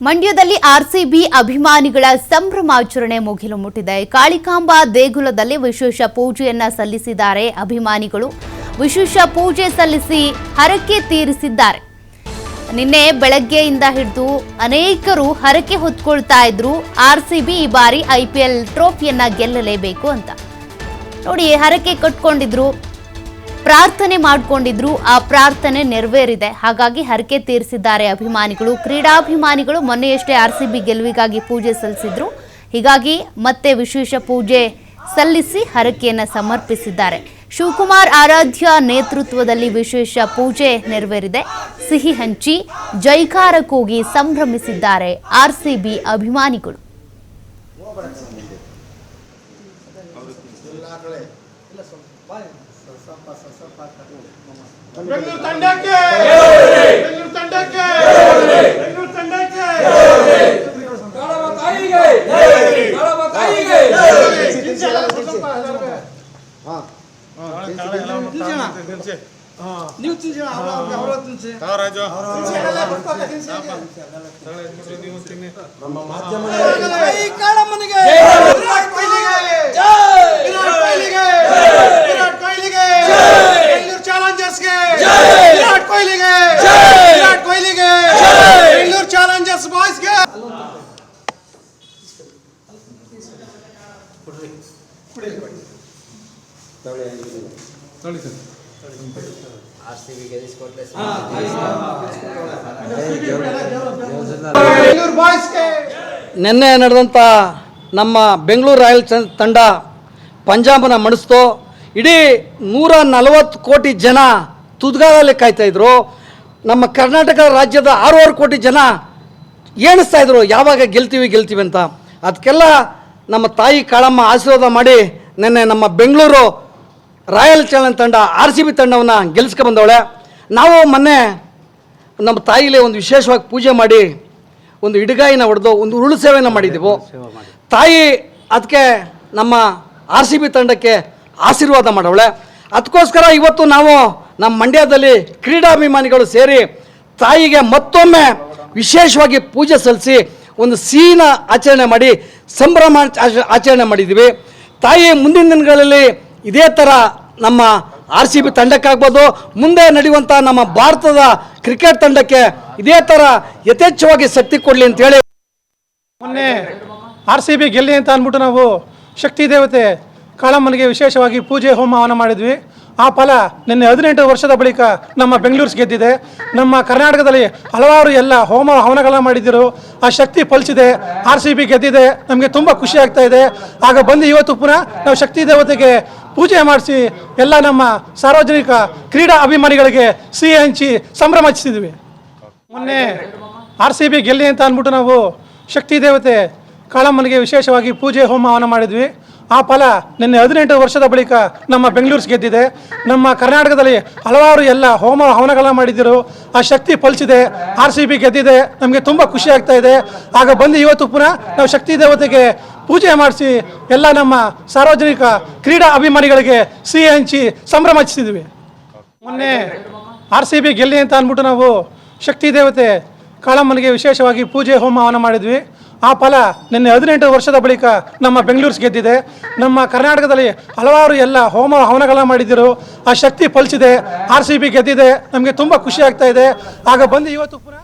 ಮಂಡ್ಯದಲ್ಲಿ ಆರ್ಸಿಬಿ ಅಭಿಮಾನಿಗಳ ಸಂಭ್ರಮಾಚರಣೆ ಮುಗಿಲು ಮುಟ್ಟಿದೆ. ಕಾಳಿಕಾಂಬಾ ದೇಗುಲದಲ್ಲಿ ವಿಶೇಷ ಪೂಜೆಯನ್ನ ಸಲ್ಲಿಸಿದ್ದಾರೆ ಅಭಿಮಾನಿಗಳು. ವಿಶೇಷ ಪೂಜೆ ಸಲ್ಲಿಸಿ ಹರಕೆ ತೀರಿಸಿದ್ದಾರೆ. ನಿನ್ನೆ ಬೆಳಗ್ಗೆಯಿಂದ ಹಿಡಿದು ಅನೇಕರು ಹರಕೆ ಹೊತ್ಕೊಳ್ತಾ ಇದ್ರು. ಆರ್ಸಿಬಿ ಈ ಬಾರಿ ಐಪಿಎಲ್ ಟ್ರೋಫಿಯನ್ನ ಗೆಲ್ಲಲೇಬೇಕು ಅಂತ ನೋಡಿ ಹರಕೆ ಕಟ್ಕೊಂಡಿದ್ರು, ಪ್ರಾರ್ಥನೆ ಮಾಡಿಕೊಂಡಿದ್ರು. ಆ ಪ್ರಾರ್ಥನೆ ನೆರವೇರಿದೆ. ಹಾಗಾಗಿ ಹರಕೆ ತೀರಿಸಿದ್ದಾರೆ ಅಭಿಮಾನಿಗಳು. ಕ್ರೀಡಾಭಿಮಾನಿಗಳು ಮೊನ್ನೆಯಷ್ಟೇ ಆರ್ಸಿಬಿ ಗೆಲುವಿಗಾಗಿ ಪೂಜೆ ಸಲ್ಲಿಸಿದ್ರು. ಹೀಗಾಗಿ ಮತ್ತೆ ವಿಶೇಷ ಪೂಜೆ ಸಲ್ಲಿಸಿ ಹರಕೆಯನ್ನು ಸಮರ್ಪಿಸಿದ್ದಾರೆ. ಶಿವಕುಮಾರ್ ಆರಾಧ್ಯ ನೇತೃತ್ವದಲ್ಲಿ ವಿಶೇಷ ಪೂಜೆ ನೆರವೇರಿದೆ. ಸಿಹಿ ಹಂಚಿ ಜೈಕಾರ ಕೂಗಿ ಸಂಭ್ರಮಿಸಿದ್ದಾರೆ ಆರ್ಸಿಬಿ ಅಭಿಮಾನಿಗಳು. ಬೆಂಗಳೂರು ತಂಡಕ್ಕೆ ಬೆಂಗಳೂರು ತಂಡಕ್ಕೆ ಬೆಂಗಳೂರು ತಂಡಕ್ಕೆ ಕಾಳಮ್ಮ ತಾಯಿಗೆ ಕಾಳಮ್ಮ ತಾಯಿಗೆ ನೀವು ತಿನ್ಸೋಣ ಅವರ ತಿನ್ಸಿ ತಾವರಾಜ ನೀವು ತಿನ್ನಿ ನಮ್ಮ ಮಾಧ್ಯಮ ಕಾಳಮ್ಮನಿಗೆ ವಿರಾಟ್ ಕೊಹ್ಲಿಗೆ ಜೈ ವಿರಾಟ್ ಕೊಹ್ಲಿಗೆ ವಿರಾಟ್ ಕೊಹ್ಲಿಗೆ ಬೆಂಗಳೂರು ಚಾಲೆಂಜರ್ಸ್ಗೆ ವಿರಾಟ್ ಕೊಹ್ಲಿಗೆ ವಿರಾಟ್ ಕೊಹ್ಲಿಗೆ ಬೆಂಗಳೂರು ಚಾಲೆಂಜರ್ಸ್ ಬಾಯ್ಸ್ಗೆ ನಿನ್ನೆ ನಡೆದಂಥ ನಮ್ಮ ಬೆಂಗಳೂರು ರಾಯಲ್ಸ್ ತಂಡ ಪಂಜಾಬನ ಮಣಿಸ್ತು. ಇಡೀ 140 ಕೋಟಿ ಜನ ತುದ್ಗಾಲಲ್ಲಿ ಕಾಯ್ತಾಯಿದ್ರು. ನಮ್ಮ ಕರ್ನಾಟಕ ರಾಜ್ಯದ 6.5 ಕೋಟಿ ಜನ ಎಣಿಸ್ತಾಯಿದ್ರು ಯಾವಾಗ ಗೆಲ್ತೀವಿ ಅಂತ. ಅದಕ್ಕೆಲ್ಲ ನಮ್ಮ ತಾಯಿ ಕಾಳಮ್ಮ ಆಶೀರ್ವಾದ ಮಾಡಿ ನಿನ್ನೆ ನಮ್ಮ ಬೆಂಗಳೂರು ರಾಯಲ್ ಚಾಲೆಂಜ್ ತಂಡ RCB ತಂಡವನ್ನು ಗೆಲ್ಲಿಸ್ಕೊ ಬಂದವಳೆ. ನಾವು ಮೊನ್ನೆ ನಮ್ಮ ತಾಯಿಲೆ ಒಂದು ವಿಶೇಷವಾಗಿ ಪೂಜೆ ಮಾಡಿ ಒಂದು ಇಡಗಾಯಿನ ಹೊಡೆದು ಒಂದು ಉರುಳು ಸೇವೆಯನ್ನು ಮಾಡಿದ್ದೆವು. ತಾಯಿ ಅದಕ್ಕೆ ನಮ್ಮ RCB ತಂಡಕ್ಕೆ ಆಶೀರ್ವಾದ ಮಾಡವಳೆ. ಅದಕ್ಕೋಸ್ಕರ ಇವತ್ತು ನಾವು ನಮ್ಮ ಮಂಡ್ಯದಲ್ಲಿ ಕ್ರೀಡಾಭಿಮಾನಿಗಳು ಸೇರಿ ತಾಯಿಗೆ ಮತ್ತೊಮ್ಮೆ ವಿಶೇಷವಾಗಿ ಪೂಜೆ ಸಲ್ಲಿಸಿ ಒಂದು ಸಿಹಿನ ಆಚರಣೆ ಮಾಡಿ ಸಂಭ್ರಮ ಆಚರಣೆ ಮಾಡಿದ್ದೀವಿ. ತಾಯಿ ಮುಂದಿನ ದಿನಗಳಲ್ಲಿ ಇದೇ ಥರ ನಮ್ಮ RCB ತಂಡಕ್ಕಾಗ್ಬೋದು, ಮುಂದೆ ನಡೆಯುವಂಥ ನಮ್ಮ ಭಾರತದ ಕ್ರಿಕೆಟ್ ತಂಡಕ್ಕೆ ಇದೇ ಥರ ಯಥೇಚ್ಛವಾಗಿ ಶಕ್ತಿ ಕೊಡಲಿ ಅಂತೇಳಿ ಮೊನ್ನೆ RCB ಗೆಲ್ಲಿ ಅಂತ ಅಂದ್ಬಿಟ್ಟು ನಾವು ಶಕ್ತಿ ದೇವತೆ ಕಾಳಮ್ಮನಿಗೆ ವಿಶೇಷವಾಗಿ ಪೂಜೆ ಹೋಮ ಹವನ ಮಾಡಿದ್ವಿ. ಆ ಫಲ ನಿನ್ನೆ 18 ವರ್ಷದ ಬಳಿಕ ನಮ್ಮ ಬೆಂಗಳೂರು ಗೆದ್ದಿದೆ. ನಮ್ಮ ಕರ್ನಾಟಕದಲ್ಲಿ ಹಲವಾರು ಎಲ್ಲ ಹೋಮ ಹವನಗಳನ್ನ ಮಾಡಿದ್ದರು. ಆ ಶಕ್ತಿ ಫಲಿಸಿದೆ. RCB ಗೆದ್ದಿದೆ. ನಮಗೆ ತುಂಬ ಖುಷಿ ಆಗ್ತಾ ಇದೆ. ಆಗ ಬಂದು ಇವತ್ತು ಪುನಃ ನಾವು ಶಕ್ತಿ ದೇವತೆಗೆ ಪೂಜೆ ಮಾಡಿಸಿ ಎಲ್ಲ ನಮ್ಮ ಸಾರ್ವಜನಿಕ ಕ್ರೀಡಾ ಅಭಿಮಾನಿಗಳಿಗೆ ಸಿಹಿ ಹಂಚಿ ಸಂಭ್ರಮಿಸಿದ್ವಿ. ಮೊನ್ನೆ RCB ಗೆಲ್ಲಿ ಅಂತ ಅಂದ್ಬಿಟ್ಟು ನಾವು ಶಕ್ತಿ ದೇವತೆ ಕಾಳಮ್ಮನಿಗೆ ವಿಶೇಷವಾಗಿ ಪೂಜೆ ಹೋಮ ಹವನ ಮಾಡಿದ್ವಿ. ಆ ಫಲ ನಿನ್ನೆ 18 ವರ್ಷದ ಬಳಿಕ ನಮ್ಮ ಬೆಂಗಳೂರು ಗೆದ್ದಿದೆ. ನಮ್ಮ ಕರ್ನಾಟಕದಲ್ಲಿ ಹಲವಾರು ಎಲ್ಲ ಹೋಮ ಹವನಗಳನ್ನ ಮಾಡಿದ್ದರು. ಆ ಶಕ್ತಿ ಫಲಿಸಿದೆ. RCB ಗೆದ್ದಿದೆ. ನಮಗೆ ತುಂಬ ಖುಷಿ ಆಗ್ತಾ ಇದೆ. ಆಗ ಬಂದು ಇವತ್ತು ಪುನಃ ನಾವು ಶಕ್ತಿ ದೇವತೆಗೆ ಪೂಜೆ ಮಾಡಿಸಿ ಎಲ್ಲ ನಮ್ಮ ಸಾರ್ವಜನಿಕ ಕ್ರೀಡಾ ಅಭಿಮಾನಿಗಳಿಗೆ ಸಿಹಿ ಹಂಚಿ ಸಂಭ್ರಮಿಸಿದ್ವಿ. ಮೊನ್ನೆ RCB ಗೆಲ್ಲಿ ಅಂತ ಅಂದ್ಬಿಟ್ಟು ನಾವು ಶಕ್ತಿ ದೇವತೆ ಕಾಳಮ್ಮನಿಗೆ ವಿಶೇಷವಾಗಿ ಪೂಜೆ ಹೋಮ ಹವನ ಮಾಡಿದ್ವಿ. ಆ ಫಲ ನಿನ್ನೆ 18 ವರ್ಷದ ಬಳಿಕ ನಮ್ಮ ಬೆಂಗಳೂರು ಗೆದ್ದಿದೆ. ನಮ್ಮ ಕರ್ನಾಟಕದಲ್ಲಿ ಹಲವಾರು ಎಲ್ಲ ಹೋಮ ಹವನಗಳನ್ನ ಮಾಡಿದ್ದರು. ಆ ಶಕ್ತಿ ಫಲಿಸಿದೆ. RCB ಗೆದ್ದಿದೆ. ನಮಗೆ ತುಂಬ ಖುಷಿ ಆಗ್ತಾ ಇದೆ. ಆಗ ಬಂದು ಇವತ್ತು ಪುನಃ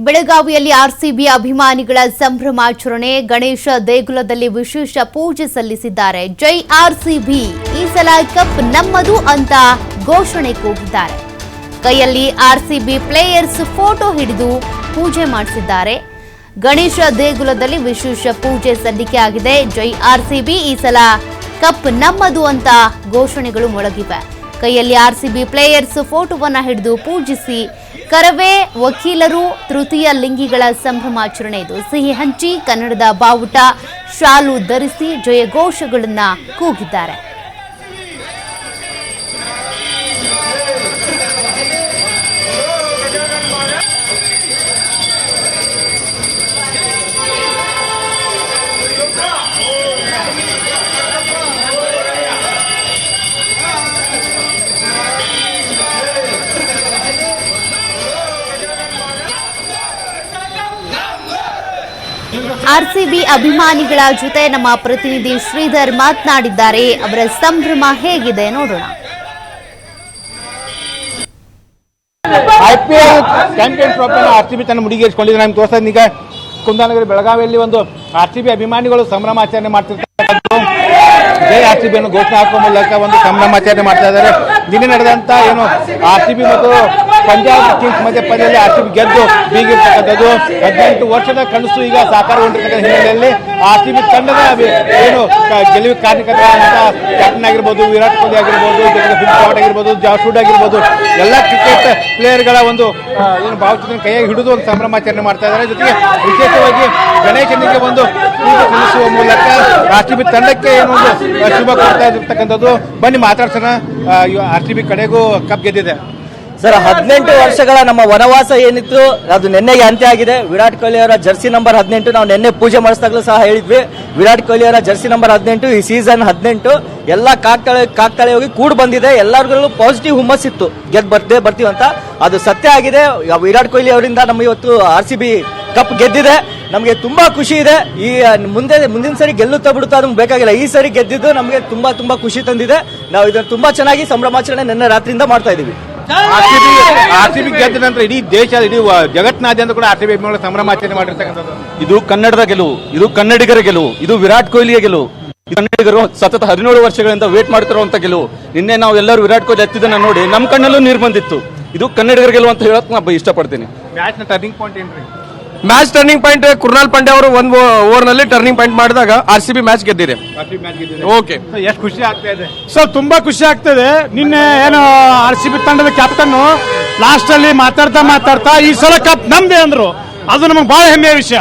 ಬೆಳಗಾವಿಯಲ್ಲಿ ಆರ್ಸಿಬಿ ಅಭಿಮಾನಿಗಳ ಸಂಭ್ರಮಾಚರಣೆ. ಗಣೇಶ ದೇಗುಲದಲ್ಲಿ ವಿಶೇಷ ಪೂಜೆ ಸಲ್ಲಿಸಿದ್ದಾರೆ. ಜೈ ಆರ್ಸಿಬಿ, ಈ ಸಲ ಕಪ್ ನಮ್ಮದು ಅಂತ ಘೋಷಣೆ ಕೂಗಿದ್ದಾರೆ. ಕೈಯಲ್ಲಿ ಆರ್ಸಿಬಿ ಪ್ಲೇಯರ್ಸ್ ಫೋಟೋ ಹಿಡಿದು ಪೂಜೆ ಮಾಡಿಸಿದ್ದಾರೆ. ಗಣೇಶ ದೇಗುಲದಲ್ಲಿ ವಿಶೇಷ ಪೂಜೆ ಸಲ್ಲಿಕೆ ಆಗಿದೆ. ಜೈ ಆರ್ಸಿಬಿ, ಈ ಸಲ ಕಪ್ ನಮ್ಮದು ಅಂತ ಘೋಷಣೆಗಳು ಮೊಳಗಿವೆ. ಕೈಯಲ್ಲಿ ಆರ್ಸಿಬಿ ಪ್ಲೇಯರ್ಸ್ ಫೋಟೋವನ್ನ ಹಿಡಿದು ಪೂಜಿಸಿ ಕರವೇ ವಕೀಲರು ತೃತೀಯ ಲಿಂಗಿಗಳ ಸಂಭ್ರಮಾಚರಣೆ ಇದು. ಸಿಹಿ ಹಂಚಿ ಕನ್ನಡದ ಬಾವುಟ ಶಾಲು ಧರಿಸಿ ಜಯಘೋಷಗಳನ್ನ ಕೂಗಿದ್ದಾರೆ. ಆರ್ಸಿಬಿ ಅಭಿಮಾನಿಗಳ ಜೊತೆ ನಮ್ಮ ಪ್ರತಿನಿಧಿ ಶ್ರೀಧರ್ ಮಾತನಾಡಿದ್ದಾರೆ. ಅವರ ಸಂಭ್ರಮ ಹೇಗಿದೆ ನೋಡೋಣ. IPL ಚಾಂಪಿಯನ್ಸ್ ಟ್ರೋಫಿನ RCB ತನ್ನ ಮುಡಿಗೇರಿಸಿಕೊಂಡಿದೆ. ನಮ್ಗೆ ತೋರಿಸೋದು ಈಗ ಕುಂದಾನಗರಿ ಬೆಳಗಾವಿಯಲ್ಲಿ ಒಂದು RCB ಅಭಿಮಾನಿಗಳು ಸಂಭ್ರಮಾಚರಣೆ ಮಾಡ್ತಿರ್ತಕ್ಕಂಥದ್ದು. ಜೈ RCB ಅನ್ನು ಘೋಷಣೆ ಹಾಕುವ ಮೂಲಕ ಒಂದು ಸಂಭ್ರಮಾಚರಣೆ ಮಾಡ್ತಾ ಇದ್ದಾರೆ. ನಿನ್ನೆ ನಡೆದಂತ ಏನು RCB ಮತ್ತು ಪಂಜಾಬ್ ಕಿಂಗ್ಸ್ ಮಧ್ಯಪದಲ್ಲಿ RCB ಗೆದ್ದು ಬೀಗಿರ್ತಕ್ಕಂಥದ್ದು 18 ವರ್ಷದ ಕನಸು ಈಗ ಸಾಕಾರಗೊಂಡಿರ್ತಕ್ಕಂಥ ಹಿನ್ನೆಲೆಯಲ್ಲಿ RCB ತಂಡದ ಏನು ಗೆಲುವು ಕಾರಣಕರ್ತರಾದಂತ ಕ್ಯಾಪ್ಟನ್ ಆಗಿರ್ಬೋದು, ವಿರಾಟ್ ಕೊಹ್ಲಿ ಆಗಿರ್ಬೋದು, ಜೊತೆಗೆ ಫಿಲ್ ಶಾಟ್ ಆಗಿರ್ಬೋದು, ಜಾಸ್ ರೂಡ್ ಆಗಿರ್ಬೋದು, ಎಲ್ಲ ಕ್ರಿಕೆಟ್ ಪ್ಲೇಯರ್ಗಳ ಒಂದು ಏನು ಭಾವಚಿತ್ರ ಕೈಯಾಗಿ ಹಿಡಿದು ಒಂದು ಸಂಭ್ರಮಾಚರಣೆ ಮಾಡ್ತಾ ಇದ್ದಾರೆ. ಜೊತೆಗೆ ವಿಶೇಷವಾಗಿ ಗಣೇಶನಿಗೆ ಒಂದು ಪೂಜೆ ಸಲ್ಲಿಸುವ ಮೂಲಕ RCB ತಂಡಕ್ಕೆ ಏನು ಒಂದು ಶುಭ ಕೊಡ್ತಾ ಇರ್ತಕ್ಕಂಥದ್ದು. ಬನ್ನಿ ಮಾತಾಡ್ಸೋಣ. RCB ಕಡೆಗೂ ಕಪ್ ಗೆದ್ದಿದೆ ಸರ್. 18 ವರ್ಷಗಳ ನಮ್ಮ ವನವಾಸ ಏನಿತ್ತು ಅದು ನಿನ್ನೆಗೆ ಅಂತ್ಯ ಆಗಿದೆ. ವಿರಾಟ್ ಕೊಹ್ಲಿ ಅವರ ಜರ್ಸಿ ನಂಬರ್ 18 ನಾವು ನಿನ್ನೆ ಪೂಜೆ ಮಾಡಿಸಿದಾಗಲೂ ಸಹ ಹೇಳಿದ್ವಿ. ವಿರಾಟ್ ಕೊಹ್ಲಿ ಅವರ ಜರ್ಸಿ ನಂಬರ್ 18 ಈ ಸೀಸನ್ 18 ಎಲ್ಲ ಕಾಕ್ತಾಳೆ ಹೋಗಿ ಕೂಡ್ ಬಂದಿದೆ. ಎಲ್ಲರಿಗೂ ಪಾಸಿಟಿವ್ ಹುಮ್ಮಸ್ಸಿತ್ತು ಬರ್ತೀವಿ ಅಂತ. ಅದು ಸತ್ಯ ಆಗಿದೆ. ವಿರಾಟ್ ಕೊಹ್ಲಿ ಅವರಿಂದ ನಮ್ಮ ಇವತ್ತು RCB ಕಪ್ ಗೆದ್ದಿದೆ. ನಮಗೆ ತುಂಬಾ ಖುಷಿ ಇದೆ. ಈ ಮುಂದಿನ ಸರಿ ಗೆಲ್ಲುತ್ತಾ ಬಿಡುತ್ತಾ ನಮ್ಗೆ ಬೇಕಾಗಿಲ್ಲ. ಈ ಸರಿ ಗೆದ್ದಿದ್ದು ನಮಗೆ ತುಂಬಾ ಖುಷಿ ತಂದಿದೆ. ನಾವು ಇದನ್ನು ತುಂಬಾ ಚೆನ್ನಾಗಿ ಸಂಭ್ರಮಾಚರಣೆ ನಿನ್ನೆ ರಾತ್ರಿಯಿಂದ ಮಾಡ್ತಾ ಇದೀವಿ. RCB ಗೆದ್ದ ನಂತರ ಇಡೀ ದೇಶ, ಇಡೀ ಜಗತ್ತಿನಾದ್ಯಂತ ಕೂಡ RCB ಅಭಿಮಾನಿಗಳು ಸಂಭ್ರಮಾಚರಣೆ ಮಾಡಿರ್ತಕ್ಕಂಥದ್ದು. ಇದು ಕನ್ನಡದ ಗೆಲುವು, ಇದು ಕನ್ನಡಿಗರ ಗೆಲುವು, ಇದು ವಿರಾಟ್ ಕೊಹ್ಲಿಯ ಗೆಲುವು. ಕನ್ನಡಿಗರು ಸತತ 17 ವರ್ಷಗಳಿಂದ ವೇಟ್ ಮಾಡ್ತಿರುವಂತ ಗೆಲುವು. ನಿನ್ನೆ ನಾವು ಎಲ್ಲರೂ ವಿರಾಟ್ ಕೊಹ್ಲಿ ಎತ್ತಿದ್ದನ್ನ ನೋಡಿ ನಮ್ಮ ಕಣ್ಣಲ್ಲೂ ನೀರು ಬಂದಿತ್ತು. ಇದು ಕನ್ನಡಿಗರ ಗೆಲುವು ಅಂತ ಹೇಳಕ್ ನಾನು ಇಷ್ಟಪಡ್ತೀನಿ. ಮ್ಯಾಚ್ ನ ಟರ್ನಿಂಗ್ ಪಾಯಿಂಟ್ ಏನ್ರಿ? Match turning point Krunal Pandya ಅವರು ಒಂದು ಓವರ್ ನಲ್ಲಿ ಟರ್ನಿಂಗ್ ಪಾಯಿಂಟ್ ಮಾಡಿದಾಗ RCB ಮ್ಯಾಚ್ ಗೆದ್ದಿದೆ. ಓಕೆ, ಎಷ್ಟು ಖುಷಿ ಆಗ್ತಾ ಇದೆ ಸರ್? ತುಂಬಾ ಖುಷಿ ಆಗ್ತದೆ. ನಿನ್ನೆ ಏನು RCB ತಂಡದ ಕ್ಯಾಪ್ಟನ್ ಲಾಸ್ಟ್ ಅಲ್ಲಿ ಮಾತಾಡ್ತಾ ಈ ಸಲ ಕಪ್ ನಮ್ದೇ ಅಂದ್ರು. ಅದು ನಮಗೆ ಬಹಳ ಹೆಮ್ಮೆಯ ವಿಷಯ.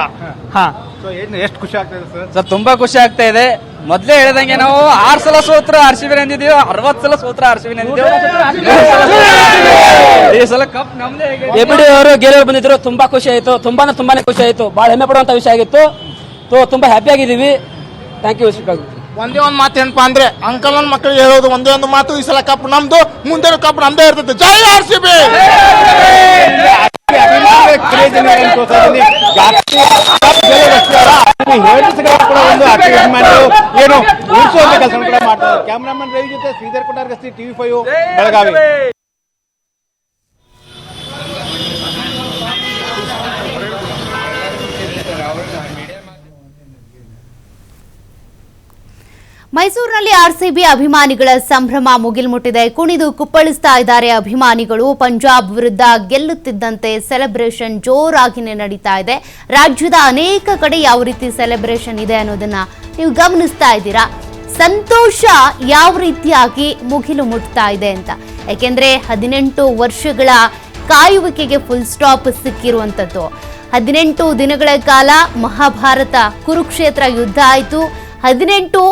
ಎಷ್ಟು ಖುಷಿ ಆಗ್ತಾ ಇದೆ ಸರ್? ಸರ್ ತುಂಬಾ ಖುಷಿ ಆಗ್ತಾ ಇದೆ. ಮೊದಲೇ ಹೇಳ್ದಂಗೆ ನಾವು 6 ಸಲ ಸೋತ್ರ RCB ನಂದಿದೀವಿ, 60 ಸಲ ಸೋತ್ರ RCB ನಂದಿದೀವಿ. ಈ ಸಲ ಕಪ್ ನಮ್ದೇ. ಎಬಿಡಿ ಅವರು ಗೆಲುವು ಬಂದಿದ್ರು, ತುಂಬಾ ಖುಷಿ ಆಯ್ತು. ತುಂಬಾನೇ ಖುಷಿ ಆಯ್ತು. ಬಹಳ ಹೆಮ್ಮೆ ಪಡುವಂತ ವಿಷಯ ಆಗಿತ್ತು. ತುಂಬಾ ಹ್ಯಾಪಿ ಆಗಿದ್ದೀವಿ. Thank you. ಒಂದೇ ಒಂದು ಮಾತು ಏನಪ್ಪಾ ಅಂದ್ರೆ ಅಂಕಲ್ ನನ್ನ ಮಕ್ಕಳಿಗೆ ಹೇಳೋದು ಒಂದೇ ಒಂದು ಮಾತು, ಈ ಸಲ ಕಪ್ ನಮ್ದು, ಮುಂದಿನ ಕಪ್ ನಮ್ದೇ ಇರ್ತದೆ. ಜೈ RCB. ಏನು ಉಳಿಸುವಂತ ಕೆಲಸ ಕೂಡ ಮಾಡ್ತಾರೆ. ಕ್ಯಾಮರಾಮನ್ ರವಿ ಜೊತೆ ಶ್ರೀಧರ್ ಕೊಟ್ಟಾರ್ಗಸ್ತಿ, TV5 ಬೆಳಗಾವಿ. ಮೈಸೂರಿನಲ್ಲಿ RCB ಅಭಿಮಾನಿಗಳ ಸಂಭ್ರಮ ಮುಗಿಲ್ಮುಟ್ಟಿದೆ. ಕುಣಿದು ಕುಪ್ಪಳಿಸ್ತಾ ಇದ್ದಾರೆ ಅಭಿಮಾನಿಗಳು. ಪಂಜಾಬ್ ವಿರುದ್ಧ ಗೆಲ್ಲುತ್ತಿದ್ದಂತೆ ಸೆಲೆಬ್ರೇಷನ್ ಜೋರಾಗಿನೇ ನಡೀತಾ ಇದೆ. ರಾಜ್ಯದ ಅನೇಕ ಕಡೆ ಯಾವ ರೀತಿ ಸೆಲೆಬ್ರೇಷನ್ ಇದೆ ಅನ್ನೋದನ್ನ ನೀವು ಗಮನಿಸ್ತಾ ಇದ್ದೀರಾ. ಸಂತೋಷ ಯಾವ ರೀತಿಯಾಗಿ ಮುಗಿಲು ಮುಟ್ತಾ ಇದೆ ಅಂತ. ಯಾಕೆಂದ್ರೆ 18 ವರ್ಷಗಳ ಕಾಯುವಿಕೆಗೆ ಫುಲ್ ಸ್ಟಾಪ್ ಸಿಕ್ಕಿರುವಂಥದ್ದು. 18 ದಿನಗಳ ಕಾಲ ಮಹಾಭಾರತ ಕುರುಕ್ಷೇತ್ರ ಯುದ್ಧ ಆಯಿತು. 18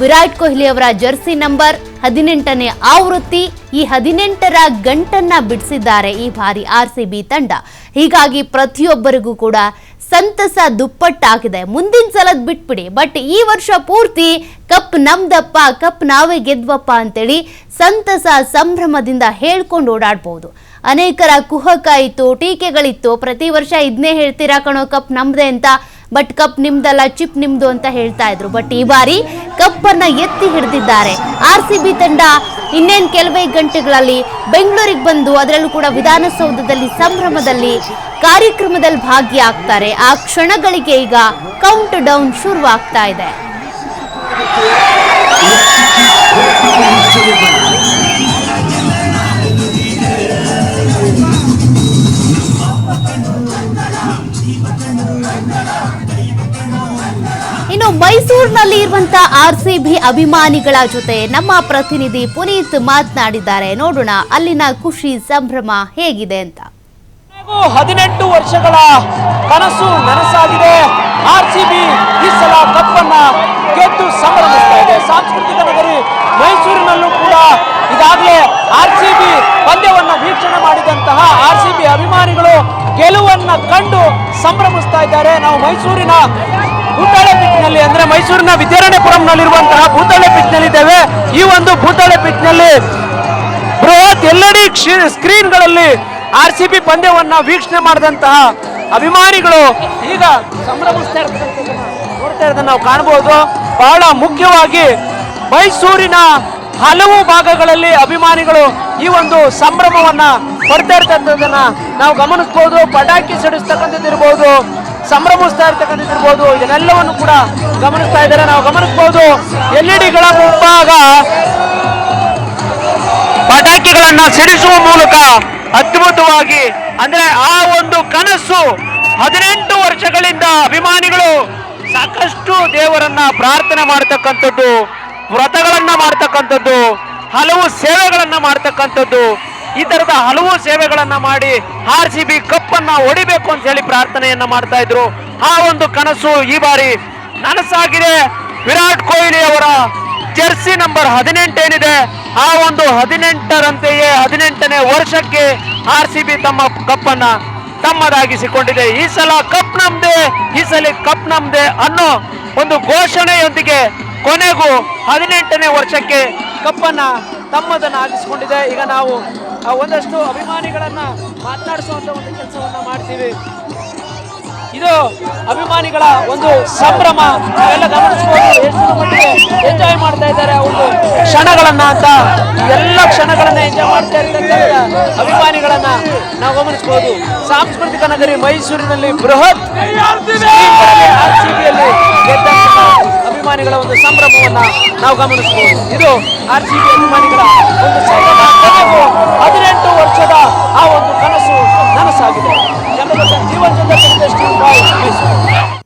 ವಿರಾಟ್ ಕೊಹ್ಲಿ ಅವರ ಜರ್ಸಿ ನಂಬರ್ 18ನೇ ಆವೃತ್ತಿ. ಈ 18ರ ಗಂಟನ್ನ ಬಿಡಿಸಿದ್ದಾರೆ ಈ ಬಾರಿ RCB ತಂಡ. ಹೀಗಾಗಿ ಪ್ರತಿಯೊಬ್ಬರಿಗೂ ಕೂಡ ಸಂತಸ ದುಪ್ಪಟ್ಟಾಗಿದೆ. ಮುಂದಿನ ಸಲದ್ ಬಿಟ್ಬಿಡಿ, ಬಟ್ ಈ ವರ್ಷ ಪೂರ್ತಿ ಕಪ್ ನಮ್ದಪ್ಪ, ಕಪ್ ನಾವೇ ಗೆದ್ವಪ್ಪ ಅಂತೇಳಿ ಸಂತಸ ಸಂಭ್ರಮದಿಂದ ಹೇಳ್ಕೊಂಡು ಓಡಾಡ್ಬೋದು. ಅನೇಕರ ಕುಹಕ ಇತ್ತು, ಟೀಕೆಗಳಿತ್ತು. ಪ್ರತಿ ವರ್ಷ ಇದನ್ನೇ ಹೇಳ್ತೀರಾ ಕಣೋ ಕಪ್ ನಮ್ದೇ ಅಂತ, ಬಟ್ ಕಪ್ ನಿಮ್ದಲ್ಲ ಚಿಪ್ ನಿಮ್ದು ಅಂತ ಹೇಳ್ತಾ ಇದ್ರು. ಬಟ್ ಈ ಬಾರಿ ಕಪ್ ಅನ್ನ ಎತ್ತಿ ಹಿಡಿದಿದ್ದಾರೆ RCB ತಂಡ. ಇನ್ನೇನು ಕೆಲವೇ ಗಂಟೆಗಳಲ್ಲಿ ಬೆಂಗಳೂರಿಗೆ ಬಂದು ಅದರಲ್ಲೂ ಕೂಡ ವಿಧಾನಸೌಧದಲ್ಲಿ ಸಂಭ್ರಮದಲ್ಲಿ ಕಾರ್ಯಕ್ರಮದಲ್ಲಿ ಭಾಗಿಯಾಗ್ತಾರೆ. ಆ ಕ್ಷಣಗಳಿಗೆ ಈಗ ಕೌಂಟ್ ಡೌನ್ ಶುರುವಾಗ್ತಾ ಇದೆ. ಇನ್ನು ಮೈಸೂರಿನಲ್ಲಿ ಇರುವಂತಹ RCB ಅಭಿಮಾನಿಗಳ ಜೊತೆ ನಮ್ಮ ಪ್ರತಿನಿಧಿ ಪುನೀತ್ ಮಾತನಾಡಿದ್ದಾರೆ. ನೋಡೋಣ ಅಲ್ಲಿನ ಖುಷಿ ಸಂಭ್ರಮ ಹೇಗಿದೆ ಅಂತ. 18 ವರ್ಷಗಳ ಕನಸು ನನಸಾಗಿದೆ. RCB ಈ ಸಲ ಕಪ್ಪನ್ನ ಗೆದ್ದು ಸಂಭ್ರಮಿಸ್ತಾ ಇದೆ. ಸಾಂಸ್ಕೃತಿಕ ನಗರಿ ಮೈಸೂರಿನಲ್ಲೂ ಕೂಡ ಈಗಾಗಲೇ RCB ಪಂದ್ಯವನ್ನ ವೀಕ್ಷಣೆ ಮಾಡಿದಂತಹ RCB ಅಭಿಮಾನಿಗಳು ಗೆಲುವನ್ನ ಕಂಡು ಸಂಭ್ರಮಿಸ್ತಾ ಇದ್ದಾರೆ. ನಾವು ಮೈಸೂರಿನ ಭೂತಾಳೆ ಪಿಚ್ನಲ್ಲಿ, ಅಂದ್ರೆ ಮೈಸೂರಿನ ವಿದ್ಯಾರಣ್ಯಪುರಂನಲ್ಲಿರುವಂತಹ ಭೂತಾಳೆ ಪಿಚ್ನಲ್ಲಿ ಇದ್ದೇವೆ. ಈ ಒಂದು ಭೂತಾಳೆ ಪಿಚ್ನಲ್ಲಿ ಬೃಹತ್ LED ಸ್ಕ್ರೀನ್ಗಳಲ್ಲಿ RCB ಪಂದ್ಯವನ್ನ ವೀಕ್ಷಣೆ ಮಾಡಿದಂತಹ ಅಭಿಮಾನಿಗಳು ಈಗ ಸಂಭ್ರಮಿಸ್ತಾ ಇರ್ತಕ್ಕಂಥದ್ದನ್ನ ನೋಡ್ತಾ ಇರೋದನ್ನ ನಾವು ಕಾಣಬಹುದು. ಬಹಳ ಮುಖ್ಯವಾಗಿ ಮೈಸೂರಿನ ಹಲವು ಭಾಗಗಳಲ್ಲಿ ಅಭಿಮಾನಿಗಳು ಈ ಒಂದು ಸಂಭ್ರಮವನ್ನ ಪಡ್ತಾ ಇರ್ತಕ್ಕಂಥದ್ದನ್ನ ನಾವು ಗಮನಿಸಬಹುದು. ಪಟಾಕಿ ಸಿಡಿಸ್ತಕ್ಕಂಥದ್ದಿರ್ಬೋದು, ಸಂಭ್ರಮಿಸ್ತಾ ಇರ್ತಕ್ಕಂಥದ್ದಿರ್ಬೋದು, ಇದನ್ನೆಲ್ಲವನ್ನು ಕೂಡ ಗಮನಿಸ್ತಾ ಇದ್ದಾರೆ ನಾವು ಗಮನಿಸಬಹುದು. LED ಗಳ ಮುಂಭಾಗ ಪಟಾಕಿಗಳನ್ನ ಸಿಡಿಸುವ ಮೂಲಕ ಅದ್ಭುತವಾಗಿ, ಅಂದ್ರೆ ಆ ಒಂದು ಕನಸು 18 ವರ್ಷಗಳಿಂದ ಅಭಿಮಾನಿಗಳು ಸಾಕಷ್ಟು ದೇವರನ್ನ ಪ್ರಾರ್ಥನೆ ಮಾಡ್ತಕ್ಕಂಥದ್ದು, ವ್ರತಗಳನ್ನ ಮಾಡ್ತಕ್ಕಂಥದ್ದು, ಹಲವು ಸೇವೆಗಳನ್ನ ಮಾಡ್ತಕ್ಕಂಥದ್ದು, ಈ ತರದ ಹಲವು ಸೇವೆಗಳನ್ನ ಮಾಡಿ RCB ಕಪ್ಪನ್ನ ಹೊಡಿಬೇಕು ಅಂತ ಹೇಳಿ ಪ್ರಾರ್ಥನೆಯನ್ನ ಮಾಡ್ತಾ ಇದ್ರು. ಆ ಒಂದು ಕನಸು ಈ ಬಾರಿ ನನಸಾಗಿದೆ. ವಿರಾಟ್ ಕೊಹ್ಲಿ ಅವರ ಜೆರ್ಸಿ ನಂಬರ್ 18 ಏನಿದೆ, ಆ ಒಂದು 18ರಂತೆಯೇ 18ನೇ ವರ್ಷಕ್ಕೆ RCB ತಮ್ಮ ಕಪ್ಪನ್ನ ತಮ್ಮದಾಗಿಸಿಕೊಂಡಿದೆ. ಈ ಸಲ ಕಪ್ ನಮ್ದೆ, ಈ ಸಲ ಕಪ್ ನಮ್ದೆ ಅನ್ನೋ ಒಂದು ಘೋಷಣೆಯೊಂದಿಗೆ ಕೊನೆಗೂ 18ನೇ ವರ್ಷಕ್ಕೆ ಕಪ್ಪನ್ನ ತಮ್ಮದನ್ನಾಗಿಸಿಕೊಂಡಿದೆ. ಈಗ ನಾವು ಒಂದಷ್ಟು ಅಭಿಮಾನಿಗಳನ್ನ ಮಾತನಾಡಿಸುವಂತ ಒಂದು ಕೆಲಸವನ್ನ ಮಾಡ್ತೀವಿ. ಇದು ಅಭಿಮಾನಿಗಳ ಒಂದು ಸಂಭ್ರಮ, ನಾವೆಲ್ಲ ಗಮನಿಸಬಹುದು. ಎಷ್ಟು ಮಟ್ಟಿಗೆ ಎಂಜಾಯ್ ಮಾಡ್ತಾ ಇದ್ದಾರೆ ಒಂದು ಕ್ಷಣಗಳನ್ನ ಅಂತ, ಎಲ್ಲ ಕ್ಷಣಗಳನ್ನ ಎಂಜಾಯ್ ಮಾಡ್ತಾ ಇರ್ತಕ್ಕಂಥ ಅಭಿಮಾನಿಗಳನ್ನ ನಾವು ಗಮನಿಸಬಹುದು. ಸಾಂಸ್ಕೃತಿಕ ನಗರಿ ಮೈಸೂರಿನಲ್ಲಿ ಬೃಹತ್ RCBಯಲ್ಲಿ ಗೆದ್ದಂತಹ ಅಭಿಮಾನಿಗಳ ಒಂದು ಸಂಭ್ರಮವನ್ನ ನಾವು ಗಮನಿಸಬಹುದು. ಇದು RCB ಅಭಿಮಾನಿಗಳ ಒಂದು ಸಂಭ್ರಮ. 18 ವರ್ಷದ ಆ ಒಂದು ಕನಸು ನನಸಾಗಿದೆ. ಜೀವನ ಜೊತೆ ಮೈಸೂರು.